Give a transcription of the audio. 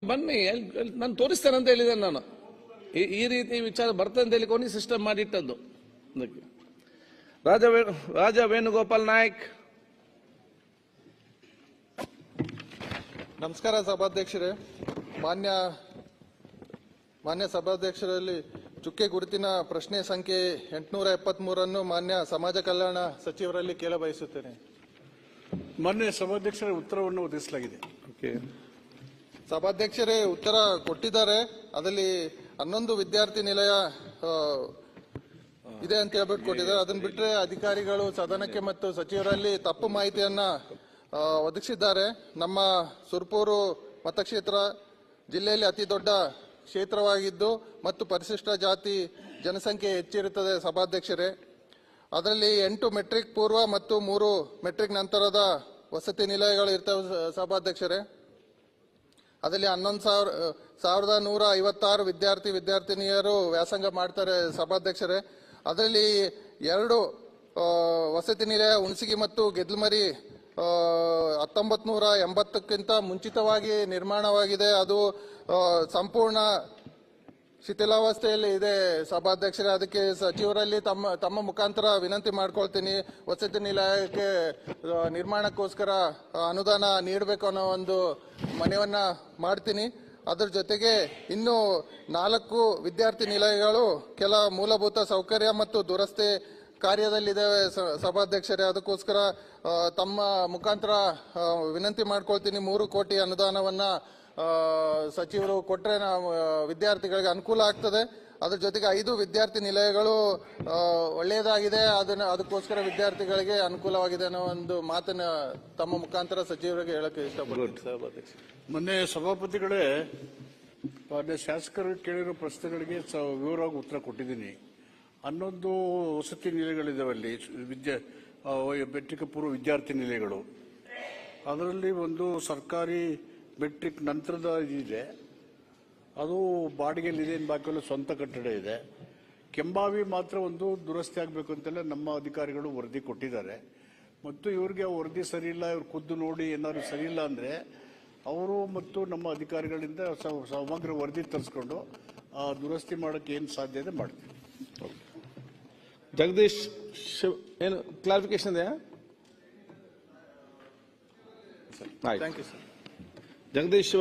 ಬನ್ನಿ ನಾನು ತೋರಿಸ್ತೇನೆ ಅಂತ ಹೇಳಿದ್ದೇನೆ ನಾನು. ಈ ರೀತಿ ವಿಚಾರ ಬರ್ತದೆ ಅಂತ ಹೇಳಿ ಕೊನೆ ಸಿಸ್ಟಮ್ ಮಾಡಿಟ್ಟದ್ದು ಅದಕ್ಕೆ. ರಾಜ ವೇಣುಗೋಪಾಲ್ ನಾಯ್ಕ್. ನಮಸ್ಕಾರ ಸಭಾಧ್ಯಕ್ಷರೇ. ಮಾನ್ಯ ಸಭಾಧ್ಯಕ್ಷರಲ್ಲಿ ಚುಕ್ಕೆ ಗುರುತಿನ ಪ್ರಶ್ನೆ ಸಂಖ್ಯೆ 873 ಮಾನ್ಯ ಸಮಾಜ ಕಲ್ಯಾಣ ಸಚಿವರಲ್ಲಿ ಕೇಳಬಯಸುತ್ತೇನೆ. ಮಾನ್ಯ ಸಭಾಧ್ಯಕ್ಷರ ಉತ್ತರವನ್ನು ಒದಗಿಸಲಾಗಿದೆ. ಸಭಾಧ್ಯಕ್ಷರೇ ಉತ್ತರ ಕೊಟ್ಟಿದ್ದಾರೆ. ಅದರಲ್ಲಿ 11 ವಿದ್ಯಾರ್ಥಿ ನಿಲಯ ಇದೆ ಅಂತ ಹೇಳ್ಬಿಟ್ಟು ಕೊಟ್ಟಿದ್ದಾರೆ. ಅದನ್ನ ಬಿಟ್ಟರೆ ಅಧಿಕಾರಿಗಳು ಸದನಕ್ಕೆ ಮತ್ತು ಸಚಿವರಲ್ಲಿ ತಪ್ಪು ಮಾಹಿತಿಯನ್ನ ಒದಗಿಸಿದ್ದಾರೆ. ನಮ್ಮ ಸುರ್ಪೂರು ಮತಕ್ಷೇತ್ರ ಜಿಲ್ಲೆಯಲ್ಲಿ ಅತಿ ದೊಡ್ಡ ಕ್ಷೇತ್ರವಾಗಿದ್ದು ಮತ್ತು ಪರಿಶಿಷ್ಟ ಜಾತಿ ಜನಸಂಖ್ಯೆ ಹೆಚ್ಚಿರುತ್ತದೆ ಸಭಾಧ್ಯಕ್ಷರೇ. ಅದರಲ್ಲಿ 8 ಮೆಟ್ರಿಕ್ ಪೂರ್ವ ಮತ್ತು 3 ಮೆಟ್ರಿಕ್ ನಂತರದ ವಸತಿ ನಿಲಯಗಳು ಇರ್ತವೆ ಸಭಾಧ್ಯಕ್ಷರೇ. ಅದರಲ್ಲಿ 11,156 ವಿದ್ಯಾರ್ಥಿನಿಯರು ವ್ಯಾಸಂಗ ಮಾಡ್ತಾರೆ ಸಭಾಧ್ಯಕ್ಷರೇ. ಅದರಲ್ಲಿ 2 ವಸತಿ ನಿಲಯ ಹುಣಸಗಿ ಮತ್ತು ಗೆದ್ಲಮರಿ 1980ಕ್ಕಿಂತ ಮುಂಚಿತವಾಗಿ ನಿರ್ಮಾಣವಾಗಿದೆ. ಅದು ಸಂಪೂರ್ಣ ಶಿಥಿಲಾವಸ್ಥೆಯಲ್ಲಿ ಇದೆ ಸಭಾಧ್ಯಕ್ಷರೇ. ಅದಕ್ಕೆ ಸಚಿವರಲ್ಲಿ ತಮ್ಮ ಮುಖಾಂತರ ವಿನಂತಿ ಮಾಡ್ಕೊಳ್ತೀನಿ, ವಸತಿ ನಿಲಯಕ್ಕೆ ನಿರ್ಮಾಣಕ್ಕೋಸ್ಕರ ಅನುದಾನ ನೀಡಬೇಕು ಅನ್ನೋ ಒಂದು ಮನವಿಯನ್ನ ಮಾಡ್ತೀನಿ. ಅದರ ಜೊತೆಗೆ ಇನ್ನು 4 ವಿದ್ಯಾರ್ಥಿ ನಿಲಯಗಳು ಕೆಲ ಮೂಲಭೂತ ಸೌಕರ್ಯ ಮತ್ತು ದುರಸ್ತಿ ಕಾರ್ಯದಲ್ಲಿದೆ ಸಭಾಧ್ಯಕ್ಷರೇ. ಅದಕ್ಕೋಸ್ಕರ ತಮ್ಮ ಮುಖಾಂತರ ವಿನಂತಿ ಮಾಡ್ಕೊಳ್ತೀನಿ, 3 ಕೋಟಿ ಅನುದಾನವನ್ನ ಸಚಿವರು ಕೊಟ್ಟರೆ ವಿದ್ಯಾರ್ಥಿಗಳಿಗೆ ಅನುಕೂಲ ಆಗ್ತದೆ. ಅದ್ರ ಜೊತೆಗೆ 5 ವಿದ್ಯಾರ್ಥಿ ನಿಲಯಗಳು ಒಳ್ಳೆಯದಾಗಿದೆ, ಅದಕ್ಕೋಸ್ಕರ ವಿದ್ಯಾರ್ಥಿಗಳಿಗೆ ಅನುಕೂಲವಾಗಿದೆ ಅನ್ನೋ ಒಂದು ಮಾತನ್ನ ತಮ್ಮ ಮುಖಾಂತರ ಸಚಿವರಿಗೆ ಹೇಳಕ್ಕೆ ಇಷ್ಟಪಡ್ತೀನಿ. ಮೊನ್ನೆ ಸಭಾಪತಿಗಳೇ ಮಾನ್ಯ ಶಾಸಕರು ಕೇಳಿರೋ ಪ್ರಶ್ನೆಗಳಿಗೆ ವಿವರವಾಗಿ ಉತ್ತರ ಕೊಟ್ಟಿದ್ದೀನಿ. 11 ವಸತಿ ನಿಲಯಗಳಿದಾವಲ್ಲಿ ಮೆಟ್ರಿಕ್ ಪೂರ್ವ ವಿದ್ಯಾರ್ಥಿ ನಿಲಯಗಳು. ಅದರಲ್ಲಿ ಒಂದು ಸರ್ಕಾರಿ ಮೆಟ್ರಿಕ್ ನಂತರದ ಇದೆ, ಅದು ಬಾಡಿಗೆಯಲ್ಲಿದೆ, ಬಾಕಿಯಲ್ಲ ಸ್ವಂತ ಕಟ್ಟಡ ಇದೆ. ಕೆಂಬಾವಿ ಮಾತ್ರ ಒಂದು ದುರಸ್ತಿ ಆಗಬೇಕು ಅಂತೆಲ್ಲ ನಮ್ಮ ಅಧಿಕಾರಿಗಳು ವರದಿ ಕೊಟ್ಟಿದ್ದಾರೆ. ಮತ್ತು ಇವರಿಗೆ ವರದಿ ಸರಿ ಇಲ್ಲ, ಇವ್ರು ಖುದ್ದು ನೋಡಿ ಏನಾದ್ರು ಸರಿ ಇಲ್ಲ ಅಂದ್ರೆ ಅವರು ಮತ್ತು ನಮ್ಮ ಅಧಿಕಾರಿಗಳಿಂದ ಸಮಗ್ರ ವರದಿ ತರಿಸ್ಕೊಂಡು ಆ ದುರಸ್ತಿ ಮಾಡೋಕ್ಕೆ ಏನು ಸಾಧ್ಯ ಇದೆ ಮಾಡ್ತೀವಿ. ಜಗದೀಶ್ ಏನು ಕ್ಲಾರಿಫಿಕೇಶನ್ ಇದೆಯಾ? Thank you sir. ಜಗದೀಶ್